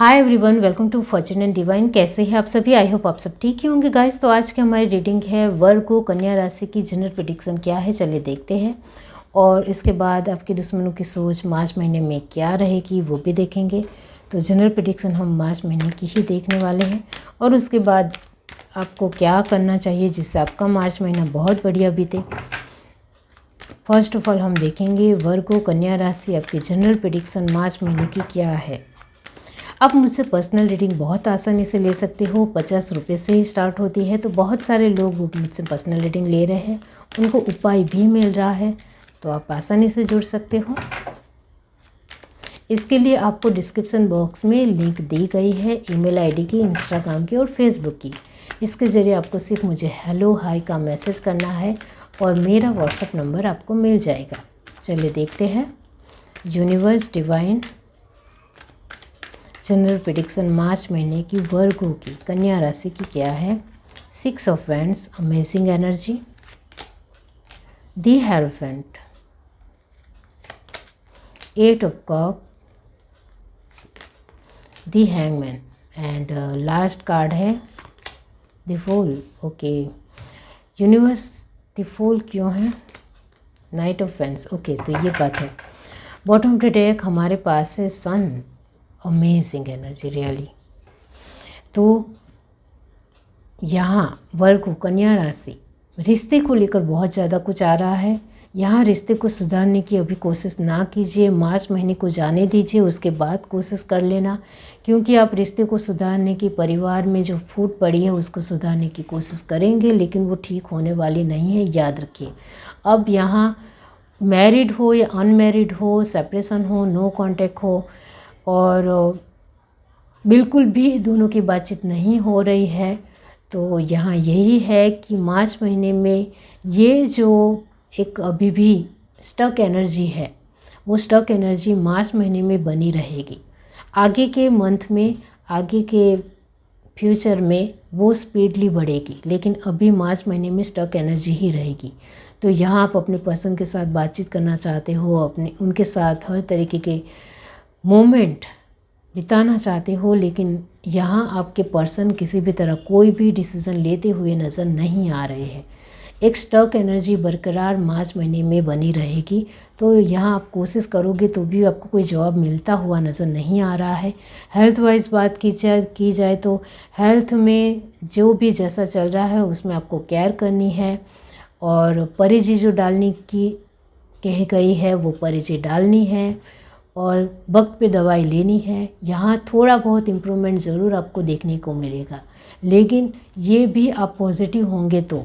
Hi everyone, welcome to Fortune and Divine. कैसे हैं आप सभी? आई होप आप सब ठीक ही होंगे गाइस। तो आज की हमारी रीडिंग है वर्गो कन्या राशि की जनरल प्रेडिक्शन क्या है, चलिए देखते हैं। और इसके बाद आपके दुश्मनों की सोच मार्च महीने में क्या रहेगी वो भी देखेंगे। तो जनरल प्रेडिक्शन हम मार्च महीने की ही देखने वाले हैं और उसके बाद आपको क्या करना चाहिए जिससे आपका मार्च महीना बहुत बढ़िया बीते। फर्स्ट ऑफ ऑल हम देखेंगे वर्गो कन्या राशि आपकी जनरल प्रेडिक्शन मार्च महीने की क्या है। आप मुझसे पर्सनल रीडिंग बहुत आसानी से ले सकते हो। 50 रुपये से ही स्टार्ट होती है। तो बहुत सारे लोग मुझसे पर्सनल रीडिंग ले रहे हैं, उनको उपाय भी मिल रहा है, तो आप आसानी से जुड़ सकते हो। इसके लिए आपको डिस्क्रिप्शन बॉक्स में लिंक दी गई है ईमेल आईडी की, इंस्टाग्राम की और फेसबुक की। इसके ज़रिए आपको सिर्फ मुझे हेलो हाय का मैसेज करना है और मेरा व्हाट्सएप नंबर आपको मिल जाएगा। चलिए देखते हैं यूनिवर्स डिवाइन जनरल प्रेडिक्शन मार्च महीने की वर्गो की कन्या राशि की क्या है। 6 of wands, amazing energy, the hierophant, 8 of cup, the hangman and last card है the fool. Okay universe, the fool क्यों है? Night of wands. ओके तो ये बात है। बॉटम ऑफ द डेक हमारे पास है सन, अमेजिंग एनर्जी रियली। तो यहाँ वर्गो कन्या राशि रिश्ते को लेकर बहुत ज़्यादा कुछ आ रहा है। यहाँ रिश्ते को सुधारने की अभी कोशिश ना कीजिए, मार्च महीने को जाने दीजिए, उसके बाद कोशिश कर लेना। क्योंकि आप रिश्ते को सुधारने की, परिवार में जो फूट पड़ी है उसको सुधारने की कोशिश करेंगे, लेकिन वो ठीक होने वाली नहीं है, याद रखिए। अब यहाँ मैरिड हो या अनमैरिड हो, सेपरेशन हो, नो कॉन्टैक्ट हो और बिल्कुल भी दोनों की बातचीत नहीं हो रही है, तो यहाँ यही है कि मार्च महीने में ये जो एक अभी भी स्टक एनर्जी है, वो स्टक एनर्जी मार्च महीने में बनी रहेगी। आगे के मंथ में, आगे के फ्यूचर में वो स्पीडली बढ़ेगी, लेकिन अभी मार्च महीने में स्टक एनर्जी ही रहेगी। तो यहाँ आप अपने पर्सन के साथ बातचीत करना चाहते हो, अपने उनके साथ हर तरीके के मोमेंट बिताना चाहते हो, लेकिन यहाँ आपके पर्सन किसी भी तरह कोई भी डिसीज़न लेते हुए नज़र नहीं आ रहे हैं। एक स्टक एनर्जी बरकरार मार्च महीने में बनी रहेगी। तो यहाँ आप कोशिश करोगे तो भी आपको कोई जवाब मिलता हुआ नज़र नहीं आ रहा है। हेल्थ वाइज बात की जाए तो हेल्थ में जो भी जैसा चल रहा है उसमें आपको केयर करनी है और परिजी जो डालने की कही गई है वो परिजी डालनी है और वक्त पे दवाई लेनी है। यहाँ थोड़ा बहुत इम्प्रूवमेंट ज़रूर आपको देखने को मिलेगा, लेकिन ये भी आप पॉजिटिव होंगे तो,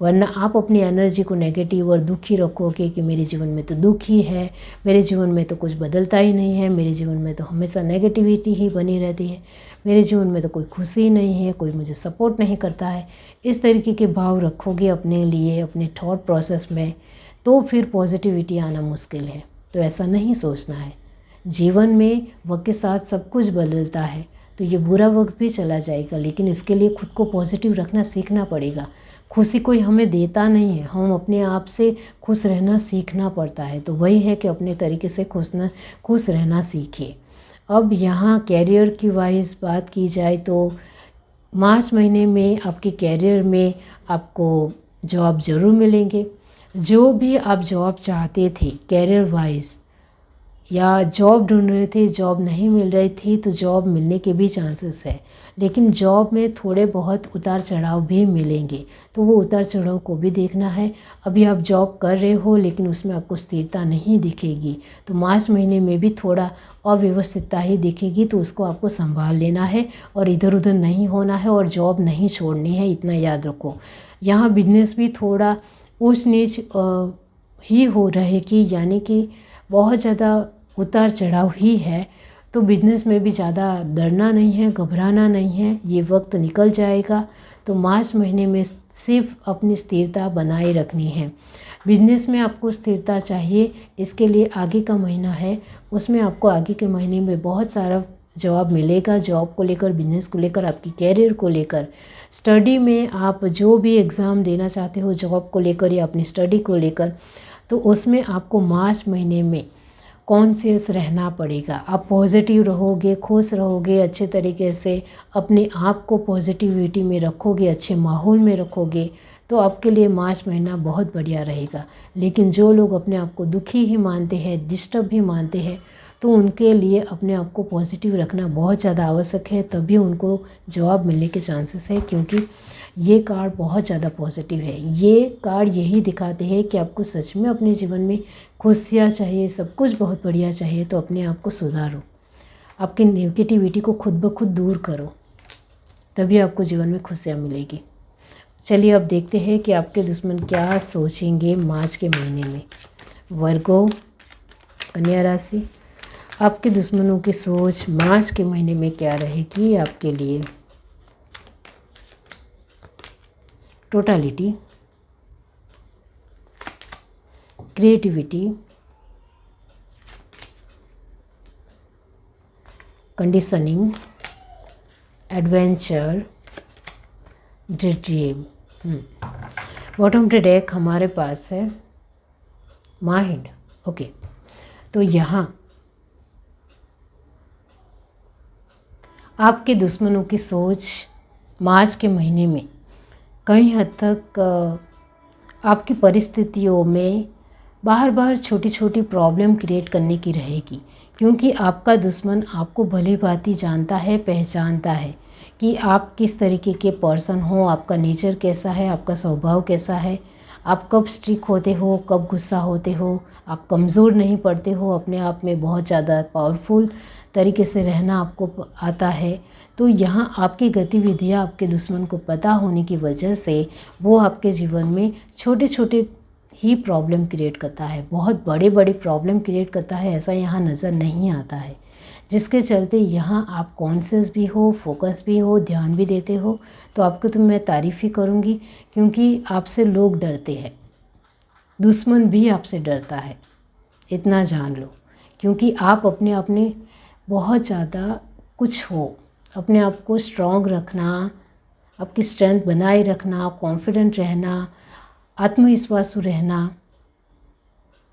वरना आप अपनी एनर्जी को नेगेटिव और दुखी रखोगे कि मेरे जीवन में तो दुख ही है, मेरे जीवन में तो कुछ बदलता ही नहीं है, मेरे जीवन में तो हमेशा नेगेटिविटी ही बनी रहती है, मेरे जीवन में तो कोई खुशी नहीं है, कोई मुझे सपोर्ट नहीं करता है। इस तरीके के भाव रखोगे अपने लिए, अपने थॉट प्रोसेस में, तो फिर पॉजिटिविटी आना मुश्किल है। तो ऐसा नहीं सोचना है। जीवन में वक्त के साथ सब कुछ बदलता है, तो ये बुरा वक्त भी चला जाएगा, लेकिन इसके लिए खुद को पॉजिटिव रखना सीखना पड़ेगा। खुशी कोई हमें देता नहीं है, हम अपने आप से खुश रहना सीखना पड़ता है। तो वही है कि अपने तरीके से खुश रहना सीखिए। अब यहाँ कैरियर की वाइज बात की जाए तो मार्च महीने में आपके कैरियर में आपको जॉब ज़रूर मिलेंगे। जो भी आप जॉब चाहते थे कैरियर वाइज, या जॉब ढूंढ रहे थे, जॉब नहीं मिल रही थी, तो जॉब मिलने के भी चांसेस है। लेकिन जॉब में थोड़े बहुत उतार चढ़ाव भी मिलेंगे, तो वो उतार चढ़ाव को भी देखना है। अभी आप जॉब कर रहे हो लेकिन उसमें आपको स्थिरता नहीं दिखेगी, तो मार्च महीने में भी थोड़ा अव्यवस्थितता ही दिखेगी, तो उसको आपको संभाल लेना है और इधर उधर नहीं होना है और जॉब नहीं छोड़नी है, इतना याद रखो। यहाँ बिजनेस भी थोड़ा ऊंच नीच ही हो रहेगी, यानी कि बहुत ज़्यादा उतार चढ़ाव ही है। तो बिजनेस में भी ज़्यादा डरना नहीं है, घबराना नहीं है, ये वक्त निकल जाएगा। तो मार्च महीने में सिर्फ अपनी स्थिरता बनाए रखनी है। बिजनेस में आपको स्थिरता चाहिए, इसके लिए आगे का महीना है, उसमें आपको आगे के महीने में बहुत सारा जवाब मिलेगा, जॉब को लेकर, बिजनेस को लेकर, आपकी कैरियर को लेकर। स्टडी में आप जो भी एग्ज़ाम देना चाहते हो जॉब को लेकर या अपनी स्टडी को लेकर, तो उसमें आपको मार्च महीने में कॉन्शियस रहना पड़ेगा। आप पॉजिटिव रहोगे, खुश रहोगे, अच्छे तरीके से अपने आप को पॉजिटिविटी में रखोगे, अच्छे माहौल में रखोगे, तो आपके लिए मार्च महीना बहुत बढ़िया रहेगा। लेकिन जो लोग अपने आप को दुखी ही मानते हैं, डिस्टर्ब ही मानते हैं, तो उनके लिए अपने आप को पॉजिटिव रखना बहुत ज़्यादा आवश्यक है, तभी उनको जवाब मिलने के चांसेस है। क्योंकि ये कार्ड बहुत ज़्यादा पॉजिटिव है। ये कार्ड यही दिखाते हैं कि आपको सच में अपने जीवन में खुशियाँ चाहिए, सब कुछ बहुत बढ़िया चाहिए, तो अपने आप को सुधारो, आपकी नेगेटिविटी को खुद ब खुद दूर करो, तभी आपको जीवन में खुशियाँ मिलेगी। चलिए अब देखते हैं कि आपके दुश्मन क्या सोचेंगे मार्च के महीने में। वर्गो, कन्या राशि, आपके दुश्मनों की सोच मार्च के महीने में क्या रहेगी आपके लिए। Totality, creativity, conditioning, adventure, dream. Bottom of the deck हमारे पास है माइंड। ओके, तो यहाँ आपके दुश्मनों की सोच मार्च के महीने में कई हद तक आपकी परिस्थितियों में बार छोटी छोटी प्रॉब्लम क्रिएट करने की रहेगी। क्योंकि आपका दुश्मन आपको भली भांति जानता है, पहचानता है कि आप किस तरीके के पर्सन हो, आपका नेचर कैसा है, आपका स्वभाव कैसा है, आप कब स्ट्रिक्ट होते हो, कब गुस्सा होते हो, आप कमज़ोर नहीं पड़ते हो, अपने आप में बहुत ज़्यादा पावरफुल तरीके से रहना आपको आता है। तो यहाँ आपकी गतिविधियाँ आपके दुश्मन को पता होने की वजह से वो आपके जीवन में छोटे छोटे ही प्रॉब्लम क्रिएट करता है, बहुत बड़े बड़े प्रॉब्लम क्रिएट करता है, ऐसा यहाँ नज़र नहीं आता है। जिसके चलते यहाँ आप कॉन्शियस भी हो, फोकस भी हो, ध्यान भी देते हो, तो आपको तो मैं तारीफ़ ही करूँगी। क्योंकि आपसे लोग डरते हैं, दुश्मन भी आपसे डरता है, इतना जान लो। क्योंकि आप अपने बहुत ज़्यादा कुछ हो, अपने आप को स्ट्रॉन्ग रखना, आपकी स्ट्रेंथ बनाए रखना, कॉन्फिडेंट रहना, आत्मविश्वासु रहना,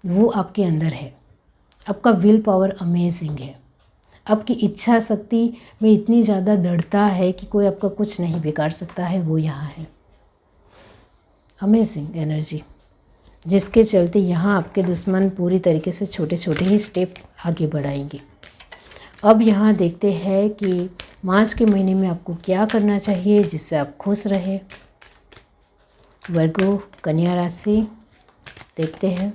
वो आपके अंदर है। आपका विल पावर अमेजिंग है, आपकी इच्छा शक्ति में इतनी ज़्यादा दृढ़ता है कि कोई आपका कुछ नहीं बिगाड़ सकता है, वो यहाँ है। अमेजिंग एनर्जी, जिसके चलते यहाँ आपके दुश्मन पूरी तरीके से छोटे छोटे ही स्टेप आगे बढ़ाएंगे। अब यहाँ देखते हैं कि मार्च के महीने में आपको क्या करना चाहिए जिससे आप खुश रहे। वर्गो, कन्या राशि, देखते हैं।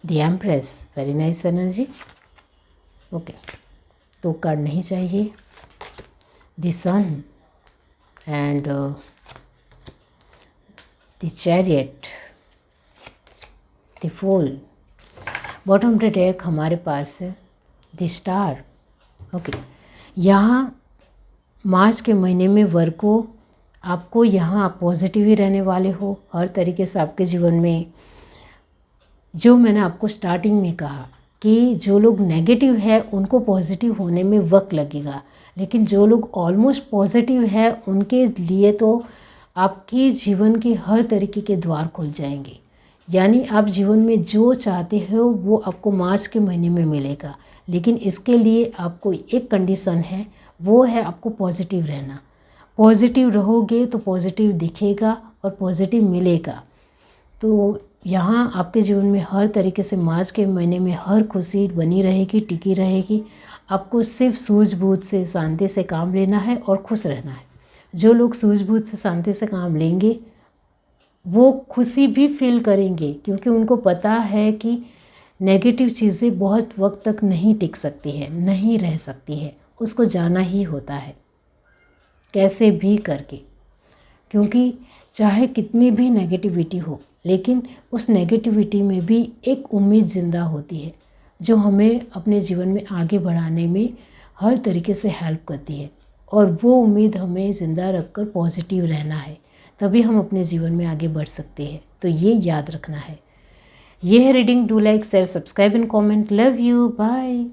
The empress, very nice energy. Okay, तो कार्ड नहीं चाहिए। The sun and the chariot, the fool. Bottom of the deck हमारे पास है द स्टार। ओके, यहाँ मार्च के महीने में वर्गो, आपको यहाँ आप पॉजिटिव ही रहने वाले हो हर तरीके से आपके जीवन में। जो मैंने आपको स्टार्टिंग में कहा कि जो लोग नेगेटिव है उनको पॉजिटिव होने में वक्त लगेगा, लेकिन जो लोग ऑलमोस्ट पॉजिटिव है उनके लिए तो आपके जीवन के हर तरीके के द्वार खुल जाएंगे। यानी आप जीवन में जो चाहते हो वो आपको मार्च के महीने में मिलेगा। लेकिन इसके लिए आपको एक कंडीशन है, वो है आपको पॉजिटिव रहना। पॉजिटिव रहोगे तो पॉजिटिव दिखेगा और पॉजिटिव मिलेगा। तो यहाँ आपके जीवन में हर तरीके से मार्च के महीने में हर खुशी बनी रहेगी, टिकी रहेगी। आपको सिर्फ सूझबूझ से, शांति से काम लेना है और खुश रहना है। जो लोग सूझबूझ से, शांति से काम लेंगे वो खुशी भी फील करेंगे, क्योंकि उनको पता है कि नेगेटिव चीज़ें बहुत वक्त तक नहीं टिक सकती है, नहीं रह सकती है, उसको जाना ही होता है कैसे भी करके। क्योंकि चाहे कितनी भी नेगेटिविटी हो, लेकिन उस नेगेटिविटी में भी एक उम्मीद ज़िंदा होती है जो हमें अपने जीवन में आगे बढ़ाने में हर तरीके से हेल्प करती है। और वो उम्मीद हमें ज़िंदा रखकर पॉजिटिव रहना है, तभी हम अपने जीवन में आगे बढ़ सकते हैं। तो ये याद रखना है। ये है reading. Do like, share, subscribe and comment. Love you, bye.